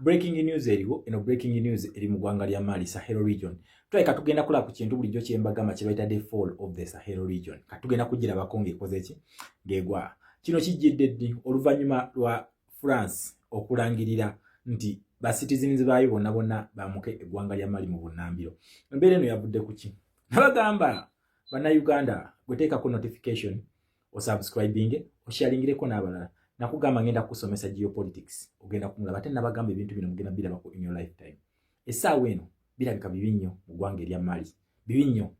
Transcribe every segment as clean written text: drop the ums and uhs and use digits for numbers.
Breaking news eriwo, breaking news eri mu ggwanga lya Mali Sahel region. Tuleka tugenda kula ku kintu bulijjo kyembagama kye bayita the fall of the Sahel region. Katugenda kugirabako ng'ekoze ki ng'egwa. Kino kijjidde ddi oluvannyuma lwa France okulangirira nti ba citizens baayo bonna bamuke eggwanga lya Mali mu bunnambiro. Embeera eno yavudde ku ki? Nabagamba bannayuganda gweteekako notification osubscribing osharingireko n'abalala. Nakugamba ngenda kusomesa geopolitics ogenda kumulaba ate nabagamba ebintu bino mugenda birabako in your lifetime. Essaawa eno birabika bibi nnyo mu ggwanga erya Mali, bibi nnyo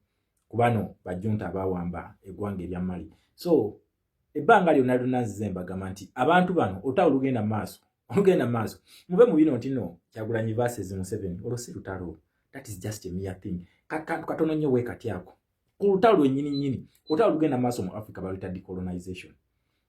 ku bano bajjunta abawamba eggwanga erya Mali. So ebbanga lyonna nzize mbagamba nti abantu bano olugenda maaso mube mu bino nti no Kyagulanyi versus Museveni olwo si lutalo. That is just a mere thing. Katono nnyo weekatyako ku lutalo lwennyini olugenda maaso mu Africa baluyita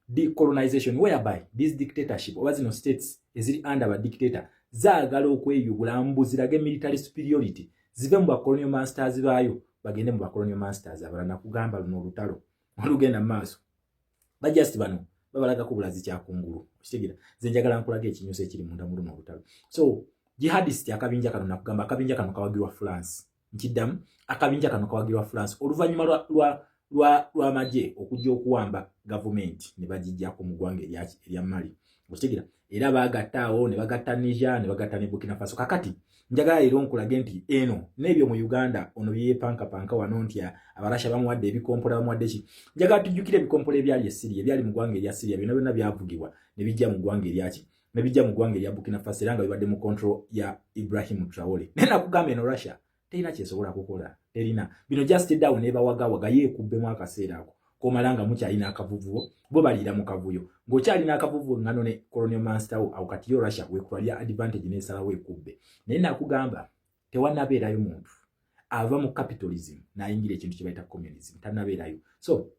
decolonization whereby this dictatorship oba zino states eziri under ba dictator zaagala okweyubula mbuzirage military superiority zive mu ba colonial masters baayo bagende mu ba colonial masters abalala. Nakugamba luno olutalo olugenda maaso bajust bano babalaga ku bulazi kyakungulu kitegeera nze njagala nkulaga ekinyuso ekiri munda mu luno olutalo. So jihadist akabinja kano nakugamba akabinja kano kawagirwa France nkiddamu akabinja kano kawagirwa France oluvannyuma lwa maje okujja okuwamba government ne bagijjako mu ggwanga erya Mali kitegeera era bagattaawo ne bagatta Niger ne bagatta ne Burkina Faso. Kakati njagala leero nkulage nti eno n'ebyo mu Uganda ono byepanka wano nti abarasha bamuwadde ebikompola bamuwadde ki. Njagala tujjukire ebikompola ebyali Syria ebyali mu ggwanga erya Syria byonna byavugibwa ne bijja mu ggwanga eryaki ne bijja mu ggwanga erya Burkina Faso era nga bibadde mu control ya Ibrahim Traore. Naye nakugamba eno Russia terina kyesobola kukola, terina bino just down nebawagawaga yeekubbemu akaseera ako komalanga mukyalina akavuvuo bo baliira mu kavuyo ng'okyalina akavuvuo ngano ne colonial master awo kati yo Russia weekulya advantage n'esalawo ekubbe. Naye nakugamba tewanabeerayo muntu ava mu capitalism n'ayingira ekintu kye bayita communism tannabeerayo. So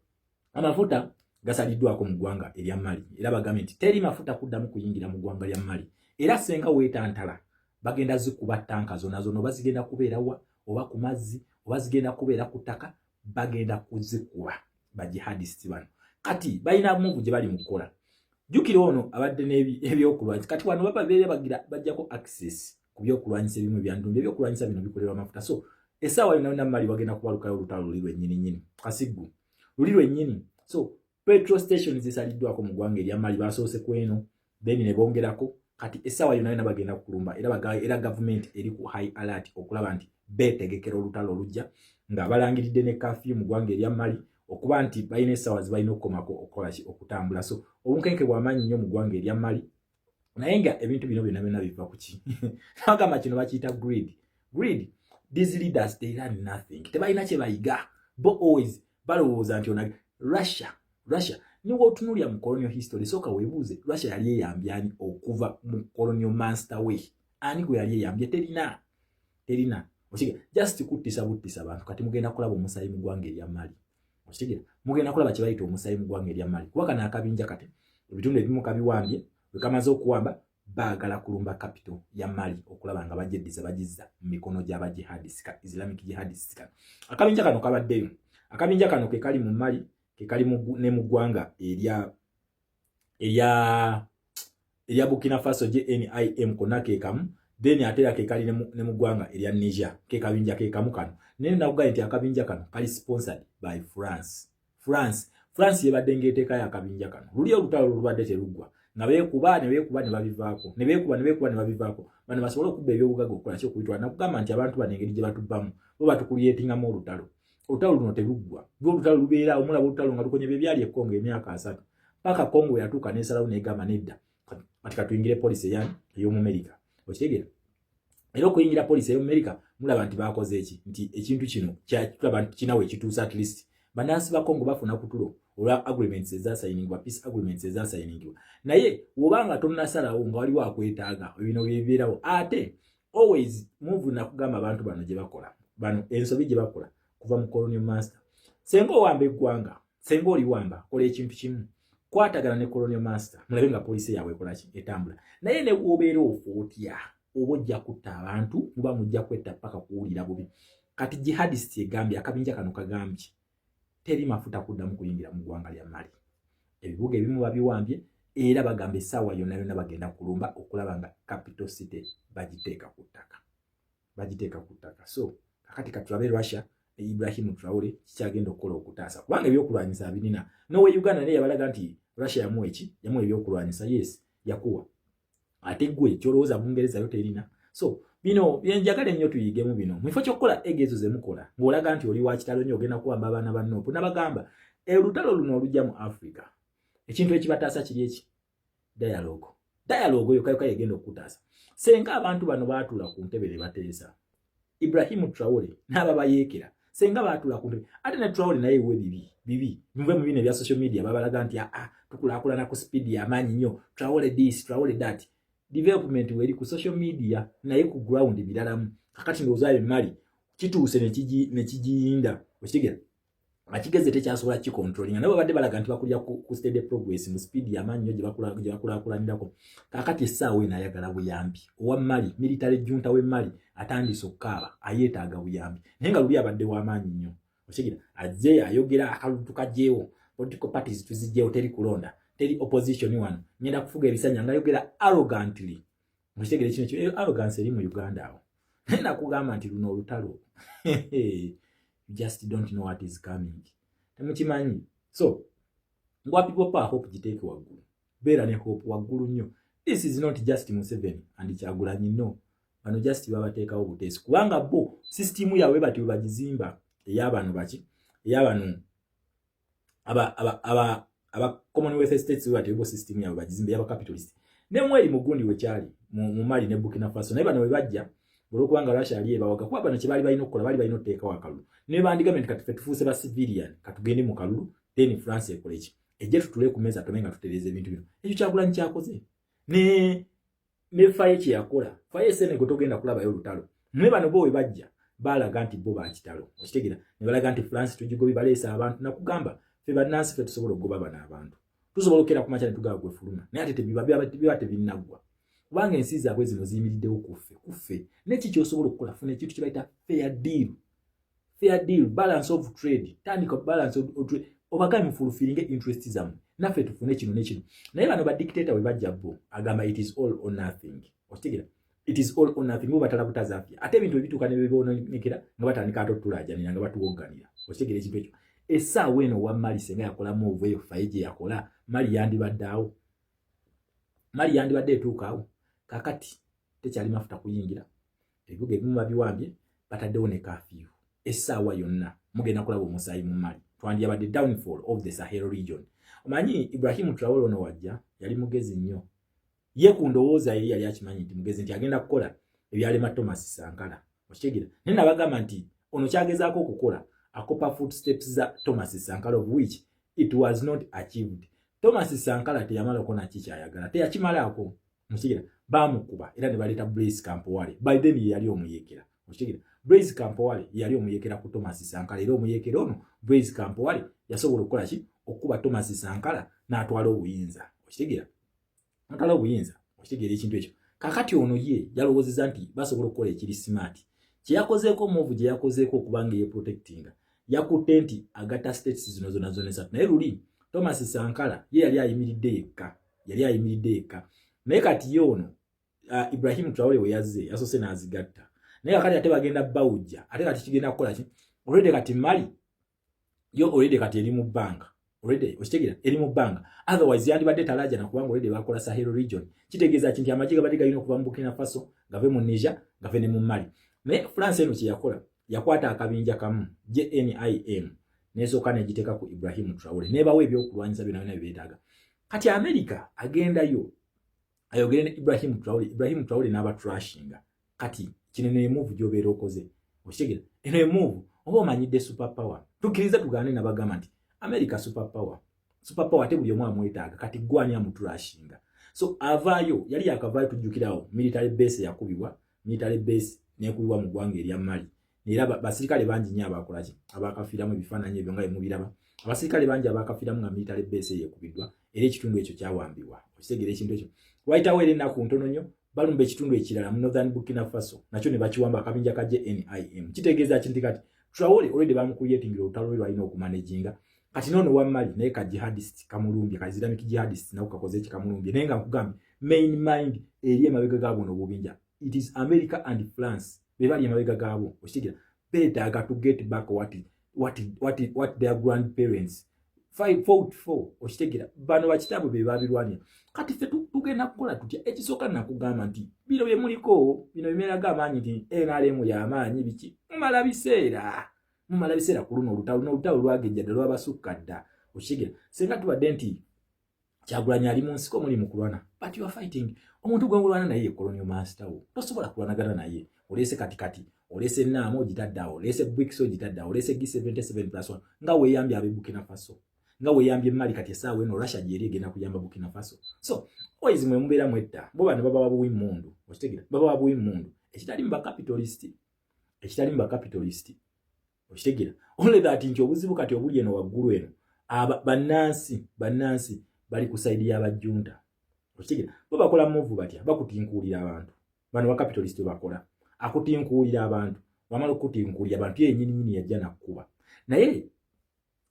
amafuta gasaliddwako mu ggwanga erya Mali era bagambye nti teri mafuta kuddamu kuyingira mu ggwanga lya Mali era senga weetantala bagenda zikuba tanka zonna oba zigenda kubeera wa oba ku mazzi oba zigenda kubeera ku ttaka bagenda kuzikuba ba jihadist bano. Kati balina move gye bali mu kukola. Jjukira ono abadde n'ebyokulwanyisa kati wano babeere bajjako access ku byokulwanyisa ebimu byandumbi ebyokulwanyisa bino bikolerwa amafuta. So essaawa yonna Mali bagenda kubalukayo olutalo luli lwennyini kasiggu luli lwennyini. So petrol stations zisaliddwako mu ggwanga erya Mali basoose ku eno then ne bongerako kati essaawa yonna bagenda kukulumba era government eri ku high alert okulaba nti beetegekera olutalo olujja nga balangiridde ne curfew mu ggwanga erya Mali okuba nti balina essaawa zibalina okukomako okukolaki okutambula. So obunkenke bw'amaanyi nnyo mu ggwanga erya Mali naye nga ebintu bino byonna biva ku ki agamba kino bakiyita greed. These leaders they learn nothing, tebalina kye bayiga bo always balowooza nti ona Russia niwo otunuulira mu colonial history sooka weebuuze Russia yali eyambye ani okuva mu colonial master way? Ani gwe yali eyambye? Terina okiga just kuttisa buttisa abantu. Kati mugenda kulaba omusayi mu ggwanga erya Mali okitegera mugenda kulaba kye bayita omusayi mu ggwanga erya Mali kuba kana akabinja kati ebitundu ebimu kabiwambye bwe kamaze okuwamba baagala kulumba capital ya Mali okulaba nga bajeddiza bagizza mu mikono gy'aba jihadist Islamic jihadist. Akabinja kano kabaddeyo. Akabinja kano ke kali mu Mali ke kali ne mu ggwanga erya Burkina Faso JNIM konna ke kamu then atera ke kali ne mu ggwanga erya Niger ke kabinja ke kamu kano. Naye nakugambye nti akabinja kano kali sponsored by France yebadde ng'eteekayo akabinja kano luli olutalo lubadde teruggwa nga beekuba ne babivaako ne babivaako bano basobole okubba ebyobugagga okukola ki okubitwala. Nakugamba nti abantu bano engeri gye batubbamu bo batukulyetingamu olutalo luno teruggwa olutalo lubeera omulaba olutalo nga lukonye byali ekkongo emyaka 3 paka Kongo yatuuka n'esalawo n'egamba nedda kati katuyingire polisi ey'omu Amerika okitegeera. Era okuyingira polisi ey'omu Amerika mulaba nti bakoze eki nti ekintu kino tulaba nti kinawe ekituusa at least bannansi ba Kongo bafuna kutulo olwa agreements ezasayiningibwa peace agreements ezasayiningibwa. Naye wobanga tonnasalawo nga waliwo akwetaaga ebino byebeerawo ate always move nakugamba abantu bano gye bakola bano ensobi gye bakola kuva mu colonial master. Senga owamba eggwanga senga oliwamba kola ekintu kimu kwatagana ne colonial master mulabe nga polisi yawe ekola ki etambula. Naye ne bw'obeera ofootya oba ojja kutta abantu muba mujja kwetta paka kuwulira bubi. Kati jihadist egambye akabinja kano kagambye teri mafuta kuddamu kuyingira mu ggwanga lya Mali. Ebibuga ebimu babiwambye era bagamba essaawa yonna bagenda kulumba okulaba nga capital capital city bagiteeka ku ttaka. So kakati katulabe Russia Ibrahim Traore kikyagenda okukola okutaasa kubanga ebyokulwanyisa binina nowe Uganda naye yabalaga nti Russia yamuwa ebyokulwanyisa. Yes, yakuwa ate gwe kyolowooza Bungereza yo terina. So bino byenjagala ennyo tuyigemu bino mwifo kyokkola egezo ze mukola ng'olaga nti oli wa kitalo nnyo ogenda kuwamba abaana ba Nopu nabagamba olutalo luno olujja mu Africa ekintu ekibataasa kiri eki dialogue oyo kayoka yegenda okutaasa. Senga abantu bano baatula ku ntebe ne bateesa Ibrahim Traore n'aba bayeekera senga baatula ku ntebe ate ne Traore naye we bibi muve mu bino ebya social media babalaga nti tukulaakulana ku speed y'amaanyi nnyo Traore this Traore that. Development weri ku social media naye ku ground biralamu kakati ndozaayo mali kituuse ne kijiyinda okigera akigeze tekyasobola kikontrollinga nabo badde balaga nti bakulya ku steady progress mu speed y'amaanyi nnyo gye bakulaakulanirako. Kakati essaawa eno ayagala buyambi owa mali military junta w'emmali atandise okukaaba ayeetaaga buyambi naye nga luli abadde w'amaanyi nnyo okigera ajje ayogera akalulu tukagyewo political parties tuzigyewo teri kulonda teri opposition wano nyenda kufuga ebisanya ngayogera arrogantly mukitegere kino kyo arrogance eri mu Uganda awo nenda kugamba nti luno olutalo you just don't know what is coming temukimanyi. So ngwa people hope giteeke waggulu beera ne hope waggulu nnyo. This is not just Museveni and Kyagulanyi no bano just babateekawo buteesi kubanga bo system yawe bati bagizimba ey'abano baki ey'abano aba Commonwealth States bati bo system yawe bagizimba y'aba capitalist ne mweri mugundi wekyali mu Mali ne Burkina Faso naye bano we bajja olwokubanga Russia ali ebawaga kuba bano kye bali balina okukola bali balina okuteekawo akalulu ne bandigamenti kati tufuuse ba civilian katugende mu kalulu then France ekole ki ejje tutule ku meza tomenga tutereze ebintu bino ekyo Kyagulanyi kyakoze ne faye kye yakola faye Senegal togenda kulaba yo lutalo ne bano bo we bajja balaga nti bo bakitalo okitegera ne balaga nti France tujigobi baleesa abantu nakugamba fe bannansi fe tusobola okugoba bano abantu tusobola okera ku macha ne tugagwe fuluma naye ate tebiba tebinnagwa kubanga ensi zaabwe zino ziyimiriddewo kuffe neki kyosobola okukola funa ekintu kye bayita fair deal balance of trade tandika balance of trade obagami fulfilling interest zamu naffe tufune kino nekino naye bano ba dictator we bajja bo agamba it is all or nothing okitegera it is all or nothing bo batala butazafya ate ebintu ebituuka ne bibonekera nga batandika atotulajanira nga batuwogganira okitegera ekintu ekyo essaawa eno wa Mali senga yakola move eyo faye gye yakola Mali yandibadde etuukaawo kakati tekyali mafuta kuyingira ebibuga ebimu babiwambye bataddewo ne kafyu essaawa yonna mugenda kulaba omusaayi mu Mali twandiyabadde downfall of the Sahel region. Omanyi Ibrahim Traore ono wajja yali mugezi nnyo ye ku ndowooza ye yali akimanyi nti mugezi nti agenda kukola ebyalema Thomas Sankara okitegera naye nabagamba nti ono kyagezaako okukola akopa footsteps za Thomas Sankara of which it was not achieved. Thomas Sankara teyamala okona kikyayagala teyakimalaako okitegera bamukuba era ne baleeta Blaise Compaoré by then yali omuyekera okitegera Blaise Compaoré yali omuyekera ku Thomas Sankara era omuyekera ono Blaise Compaoré yasobola okukola ki okuba Thomas Sankara n'atwala obuyinza okitegera n'atwala obuyinza okitegera ekintu ekyo kakati ono ye yalowoozezza nti basobola okukola ekiri smart kye yakozeeko move gye yakozeeko okubanga ye protectinga yakutte nti agatta states zino zonna esatu naye luli Thomas Sankara ye yali ayimiridde yekka naye kati ye ono Ibrahim Traore we yazze yasose n'azigatta naye kakati ate bagenda bawujja ate kati kigenda kukola ki already kati Mali yo already kati eri mu bbanga already okitegera eri mu bbanga otherwise yandibadde talaja nakubanga already bakola Sahel region kitegeeza nti amajiga badde galina okuva mu Burkina Faso gave mu Niger gave ne mu Mali naye France eno kye yakola yakwata akabinja kamu JNIM nesooka negiteeka ku Ibrahim Traore nebawo ebyokulwanyisa byonna beetaaga kati America agendayo ayogere ne Ibrahim Traore n'aba trashinga kati kino ne move gy'obeera okoze okitegera eno move oba omanyidde super power tukiriza tugane nabagamba nti America super power te buli omu amwetaaga kati gwani amutrashinga so avaayo yali yakavaayo tujjukirawo military base yakubibwa military base nekubibwa mu ggwanga erya Mali era basirikale bangi nnyo abakolaki abakafiiramu ebifaananyi ebyo nga emubiraba abasirikale bangi abakafiiramu nga military base yekubiddwa era ekitundu ekyo kyawambibwa okitegera ekintu ekyo wayitawo era ennaku ntono nnyo balumba ekitundu ekirala mu Northern Burkina Faso nakyo ne bakiwamba akabinja ka JNIM kitegeeza kinti kati Traore already bamukuyetingira olutalo lwe lwalina okumanejinga kati nono wa Mali naye ka jihadist kamulumbye ka Islamic jihadist nako kakoze kikamulumbye naye nga nkugambye main mind eri emabega gaabo n'obubinja. It is America and France bebali emabega gaabo okitegera beetaaga to get back what their grandparents fought for okitegera bano bakitabo be babirwanya. Kati ffe tugenda kukola tutya? Ekisooka nakugamba nti bino bye muliko bino bimeraga amaanyi nti NRM y'amaanyi biki mumala biseera ku luno olutalo lwagejja ddala lwabasukka dda okitegera. Senga tubadde nti Kyagulanyi ali mu nsiko muli mu kulwana, but you are fighting omuntu gwe mulwana naye colonial master wo tosobola kulwanagana naye. Olese katikati olese Naamo ogitaddawo, olese Bwikso ogitaddawo, olese G77+1 nga weeyambye abe Burkina Faso, nga weeyambye Mali. Kati essaawa eno Russia gyeri egenda kuyamba Burkina Faso. So always mwe mubeera mwetta bo bano baba wabuwi mundu okitegera, baba wabuwi mundu ekitali mu capitalist okitegera. Only that nti obuzibu kati obuli eno waggulu eno bannansi bali ku side y'abajjunta okitegera. Bo bakola move batya bakutinkuulira abantu bano wa capitalist bakola akutinkuulira abantu wamala okutinkuulira abantu yennyini yajja nakkuba. Naye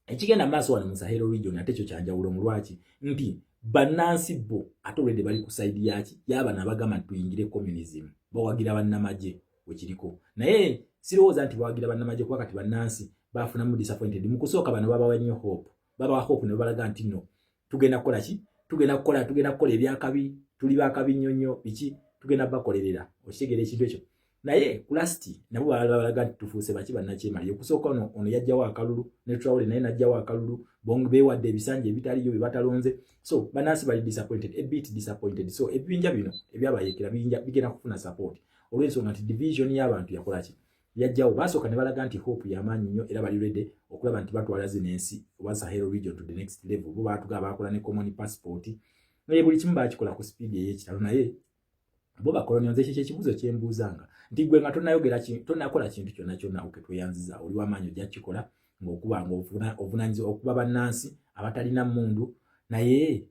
ekigenda maaso wano mu Sahel region ate ekyo kyanjawulo mu lwaki nti bannansi bo ate olwedde bali ku side yaki y'abana abagamba tuyingire communism bawagira bannamagye wekiriko. Naye sirowooza nti bawagira bannamagye kuba kati bannansi bafunamu disappointed. Mu kusooka bano babawa nnyo hope, babawa hope ne balaga nti no tugenda kukola ki, tugenda kukola ebyakabi, tuli bakabi nnyonnyo biki tugenda bakolerera okitegera ekintu ekyo. Naye kulasti nabo balaga nti tufuuse baki bannakyemali. Okusooka ono yajjawo akalulu ne Traore naye najjawo akalulu bongo beewadde ebisanja ebitaliyo bye batalonze. So bannansi bali disappointed, a bit disappointed. So ebibinja bino ebyabayekera bigenda kufuna support olw'ensonga nti division y'abantu yakola ki yajjawo. Basooka ne balaga nti hope y'amaanyi nnyo era bali ready okulaba nti batwala zino ensi wa Sahel region to the next level. Bo baatugaba bakola ne common passport naye buli kimu bakikola ku speed ey'ekitalo. Naye bo bakoloni nze ekibuuzo kyembuuzanga nti gwe nga tonakola kintu kyonna oketweyanziza oli w'amaanyi ojja kikola ng'okuba ovunaanyizibwa okuba bannansi abatalina mmundu. Naye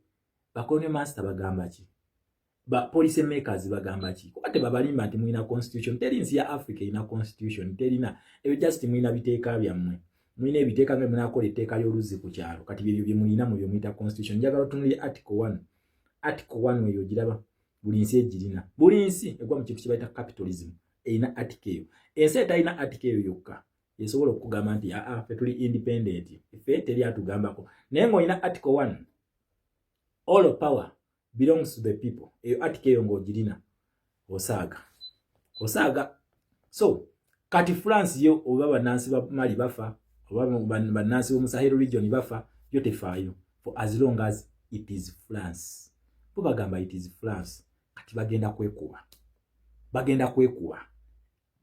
bakoloni master bagamba ki? Policy makers bagamba ki? Kuba tebabalimba nti mulina constitution. Teri nsi ya Africa erina constitution, terina. Ebyo just mulina biteeka byammwe, mulina ebiteeka nga munakola etteeka ly'oluzzi ku kyalo. Kati bye mulina mu byo muyita constitution. Njagala otunulire article 1. Article 1 eyo giraba buli nsi egirina. Buli nsi egwa mu kintu kye bayita capitalism erina article eyo. Ensi etalina article eyo yokka esobola okugamba nti ffe tuli independent, ffe teri atugambako. Naye ng'olina article 1 all power belongs to the people. Eyo article eyo ng'ogirina osaaga. So kati France yo oba bannansi ba Mali bafa oba bannansi b'omu Sahel region bafa yo tefaayo for as long as it is France. Bo bagamba it is France. Kati bagenda kwekuba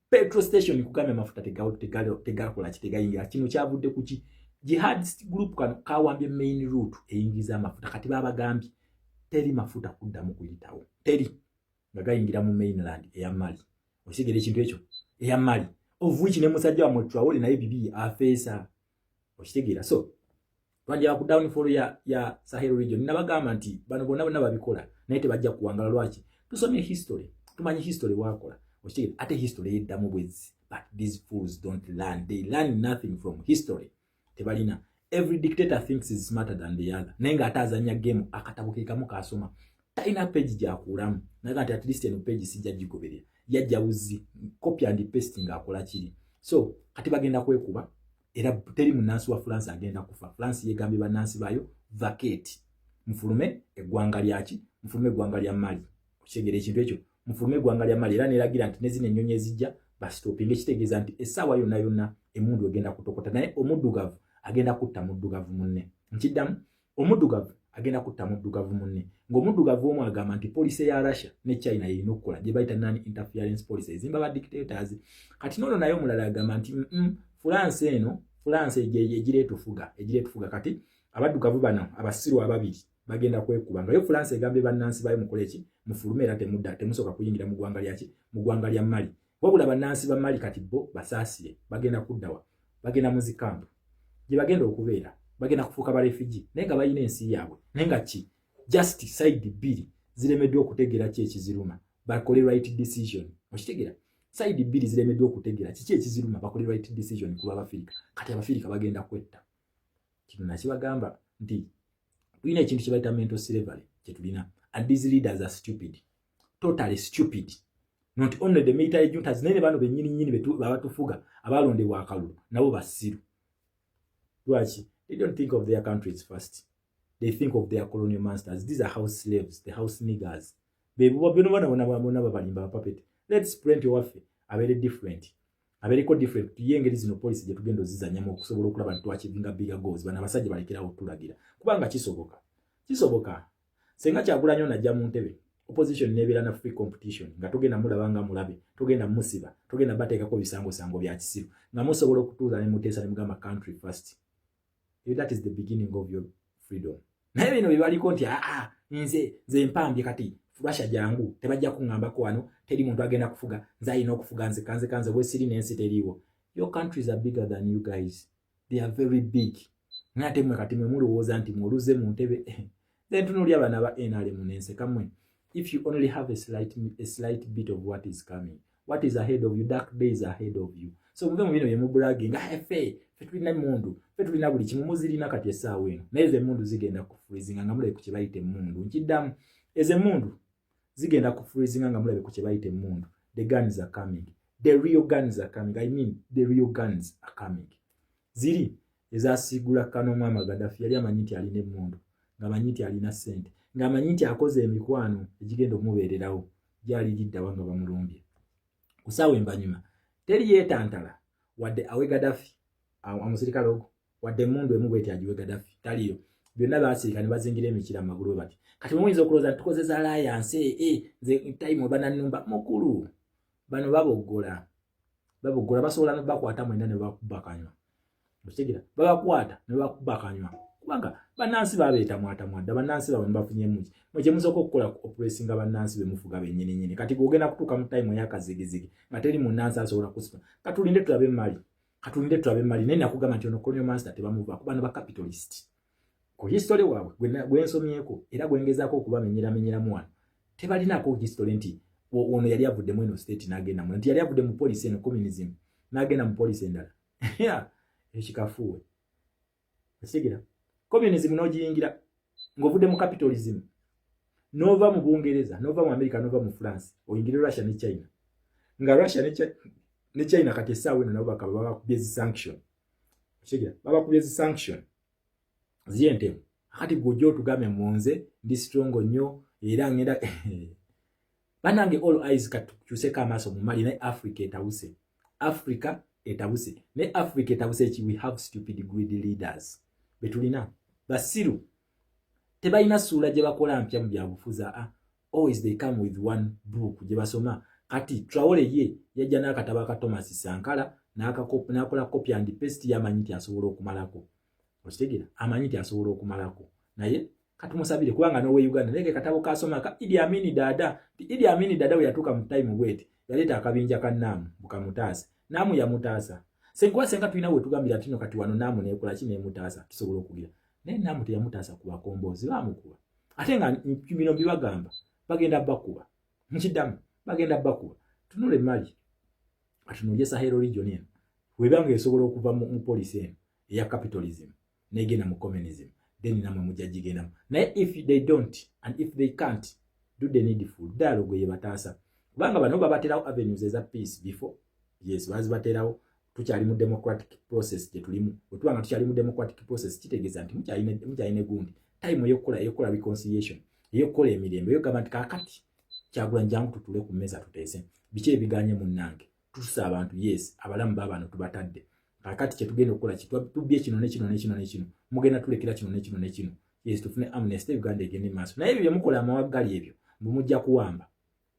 petrol station kugamba mafuta tegakola kitegayingira. Kino kyavudde ku ki? Jihadist group kawambye main route eyingiza amafuta. Kati babagambye teri mafuta kuddamu kuyitawo, teri nga gayingira mu mainland eya Mali. Osigera ekintu ekyo eya Mali of which ne musajja wa Traore naye bibi afeesa okitegera. So twajja ku downfall ya Sahel region nabagamba nti bano bonna babikola naye tebajja kuwangala. Lwaki? Tusomye history, tumanyi history wakola okitegera. Ate history yeddamu bwezi, but these fools don't learn, they learn nothing from history. Tebalina. Every dictator thinks is smarter than the other. Nenga atazanya game akatabo kekamu kasoma taina page jakulamu naga at least eno page sijja jigoberera yajja uzi copy and paste ngakola kiri. So kati bagenda kwekuba era teri munansi wa France agenda kufa. France yegambye bannansi bayo vacate mfulume eggwanga lyaki, mfulume eggwanga lya Mali okigere ekintu ekyo, mfulume eggwanga lya Mali era neragira nti nezine ennyonyi ezijja bastopinge kitegeeza nti essaawa yonna emundu egenda kutokota. Naye omuddugavu agenda kutta muddugavu munne. Nkiddamu omuddugavu agenda kutta muddugavu munne. Ng'omuddugavu omu agamba nti poliisi ya Russia ne China erina okukola gye bayita non interference policy ezimba ba dictators. Kati nono naye omulala agamba nti France egireetufuga kati abaddugavu bano abasiru ababiri bagenda kwekuba nga yo France egambye bannansi bayo mukole ki mufulume era temusooka kuyingira mu ggwanga lyaki, mu ggwanga lya Mali. Wabula bannansi ba Mali kati bo basaasire bagenda kuddawa, bagenda mu zikampu gye bagenda okubeera, bagenda kufuuka ba refugee naye nga balina ensi yaabwe. Naye nga ki just side bbiri ziremeddwa okutegeera ki ekiziruma bakole right decision. Okitegeera side bbiri ziremeddwa okutegeera kiki ekiziruma bakole right decision ku Abafirika. Kati Abafirika bagenda kwetta. Kino nakibagamba nti tulina ekintu kye bayita mental slavery kye tulina. and these leaders are stupid, totally stupid. Not only the military juntas nene bano benyini nyini betu babatufuga abalondebwa akalulu nabo basiru. Lwaki? They don't think of their countries first. They think of their colonial masters. These are house slaves, the house niggers. Let's print your wafe are very different. A very different. Yengeri zino policy je tugendo zizanyamu okusobola okulaba nti twachivinga bigger goals bana basajja balekera otulagira. Kubanga kisoboka. Kisoboka. Senga Kyagulanyi najja mu ntebe. Opposition nebeera na free competition. Nga tugenda mulabanga mulabe. Tugenda musiba. Tugenda bateekako bisango sango bya kisiru. Nga musobola okutuuza ne muteesa ne mugamba country first. If that is the beginning of your freedom. Naye bino bibaliko nti nze mpambye kati Russia jangu tebajja kungambako wano teri muntu agenda kufuga nze ayina okufuga nze kanze bwe siri n'ensi teriiwo. Your countries are bigger than you guys. They are very big. Ngate mwe kati mwe mulowooza nti muluze mu ntebe then tunulya bana ba NRM n'ensi kamwe. If you only have a slight bit of what is coming, what is ahead of you, dark days ahead of you. So muve mu bino bye mubragging fe tulina mundu fe tulina buli kimu muzirina kati essaawa eno naye mundu zigenda ku freezing nga mulebe ku kibayite mundu nkiddamu eze mundu zigenda ku freezing nga mulebe ku kibayite mundu. The guns are coming, the real guns are coming. I mean the real guns are coming. Ziri ezasigula kano mama Gaddafi yali amanyi nti alina mundu nga amanyi nti alina sente nga amanyi nti akoze emikwano egigenda omubeererawo gyali liddawa nga bamulumbye kusaawa embanyuma teri yeetantala wadde awe Gaddafi amusirikale ogwo wadde mundu emu bweti agiwe Gaddafi taliyo. Byonna baasirika ne bazingira emikira amagulu bati kati muyinza okulowooza tukozesa alliance nze time banannumba mukulu bano baboggola basobola nobakwata mwenda ne bakubakanywa okitegera babakwata ne bakubakanywa kubanga bannansi babeeta mwatamwadda bannansi bawe bafunye muki mwe musooka okukola operation nga bannansi bemufuga bennyini kati gwogenda kutuuka mu time eyakazigizigi nga teri munnansi asobola kusiba katulinde tulabe mali naye nakugamba nti ono colonial master tebamuva kubano ba capitalist ku history waabwe gwensomyeko era gwengezaako okubamenyeramu wano tebalinako history nti ono yali avudde mu eno state n'agenda mu nti yali avudde mu policy eno communism n'agenda mu policy endala ekikafuwe esigira communism n'ogiyingira ng'ovudde mu capitalism nova mu Bungereza nova mu America nova mu France oyingire Russia ne China nga Russia ne China kati essaawa eno nabo bakaba babakubye zi sanction esigira babakubye zi sanction ziyentemu akati gojjo otugambe munze ndi strong nnyo era ngenda banange all eyes katukyuseko amaaso mu mali naye Africa etawuse ne Africa etawuse ki we have stupid greedy leaders betulina basiru tebalina ssuula gye bakola mpya mu byabufuza always they come with one book gye basoma kati Traore ye yajja n'akatabo ka Thomas Sankara n'akola copy and paste yamanyi nti asobola okumalako okitegera amanyi nti asobola okumalako naye katumusabire kubanga nowe Uganda nege katabo kasoma ka Idi Amin Dada we yatuka mu time bwete yaleta akabinja kannamu bukamutaasa namu yamutaasa senga tulina we tugambira tino kati wano namu nekola kine mutaasa kisobola okugira naye namu teyamutaasa kuba kombozi bamukuba ate nga bino bibagamba bagenda bakuba nkiddamu bagenda bakuba tunule mali atunulye Sahel region eno webanga esobola okuva mu policy eno eya capitalism negenda mu communism then namwe mujajigenda naye if they don't and if they can't do the needful dialogue yebataasa kubanga bano babaterawo avenues eza peace before yes bazibaterawo tukyali mu democratic process gye tulimu otubanga tukyali mu democratic process kitegeeza nti mukyayine gundi time eyokukola reconciliation eyokukola emirembe eyogamba nti kakati Kyagulanyi jangu tutule ku meza tuteese biki ebiganye munnange tutusa abantu yes abalamu babano tubatadde kakati kye tugenda okukola kitubye kino nekino mugenda tulekera kino nekino yes tufune amnesty Uganda egende maaso naye ebyo byemukola amawaggali ebyo mumujja kuwamba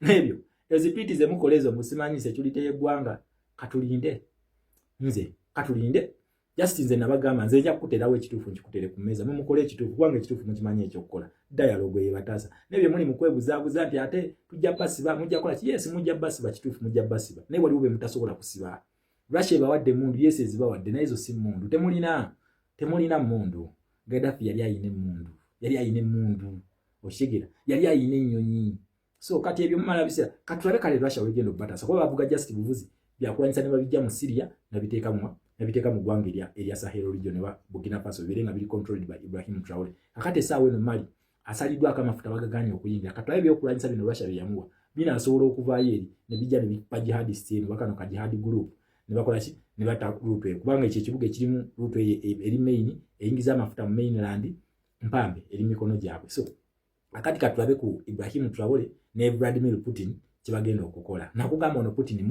ebyo ezipiti ze mukolezo musimanyi security y'eggwanga katulinde just nze nabagamba nze nja kukuterawo ekituufu nkikutere ku meza mumukole ekituufu kubanga ekituufu mukimanyi ekyokukola dialogue yebataasa nebyo muli mukwebuzaabuza nti ate tujja basiba mujja kola yes mujja basiba kituufu mujja basiba naye waliwo be mutasobola kusiba Russia bawadde mundu yes ezibawadde naye zo si mundu temulina mundu. Gaddafi yali ayine mundu oshigera yali ayine ennyonyi so kati ebyo mumala bisera katulabe kale Russia wegenda obataasa kuba bavuga just buvuzi byakulanyisa ne babijja mu Syria nabiteeka mu ggwanga erya Sahel region wa Burkina Faso birenga biri controlled by Ibrahim Traore akate saawe no mali asaliddwako amafuta bagaganye okuyingira katwaye ebyokulwanyisa bino Russia byeyamuwa binasobola okuvaayo eri ne bijja ne bipa jihadist eno bakano ka jihad group ne bakola ki ne bata group eyo kubanga ekyo ekibuga ekirimu route eri main eyingiza amafuta mu mainland mpambe eri mikono gyabwe. So akati katulabe ku Ibrahim Traore ne Vladimir Putin kibagenda okukola. Nakugamba ono Putin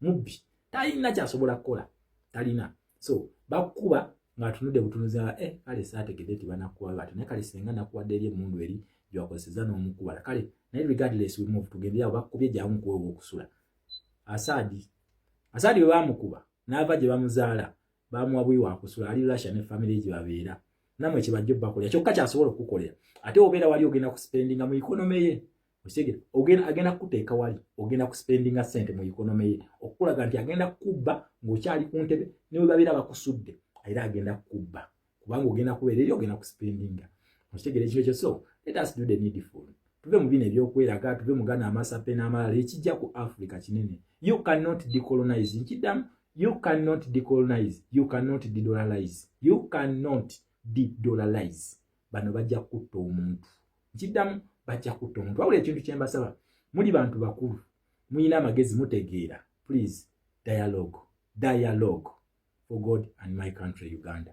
mubbi talina kyasobola kukola talina. So bakuba nga tunudde butunuza kale saategedde tibanakuwa bati ne kale senga nakuwadde eri emundu eri gyakozesa n'omukubala kale naye regardless we move tugende yabo bakubye gyamu kuweebwa okusula. Asadi bwe bamukuba n'ava gye bamuzaala bamuwa bwiwa akusula ali Russia ne family gye babeera namwe kibajjo bakolera kyokka kyasobola okukolera ate obeera wali ogenda ku spendinga mu economy ye osigere agenda kuteeka wali ogenda ku spendinga sente mu economy ye okulaga nti agenda kubba ng'okyali ku ntebe ne we babeera bakusudde era agenda kubba kubanga ogenda kubeera eri ogenda ku spendinga osigere ekyo ekyo. So let us do the needful. Tuve mu bino ebyokweraga tuve mu gana amasape n'amalala ekijja ku Africa kinene. You cannot decolonize nkidamu. You cannot decolonize. You cannot de-dollarize. You cannot de-dollarize. Bano bajja kutta omuntu. Nkidamu bajja kutta omuntu. Wabula ekintu kye mbasaba muli bantu bakulu muyina amagezi mutegeera. Please dialogue for God and my country Uganda.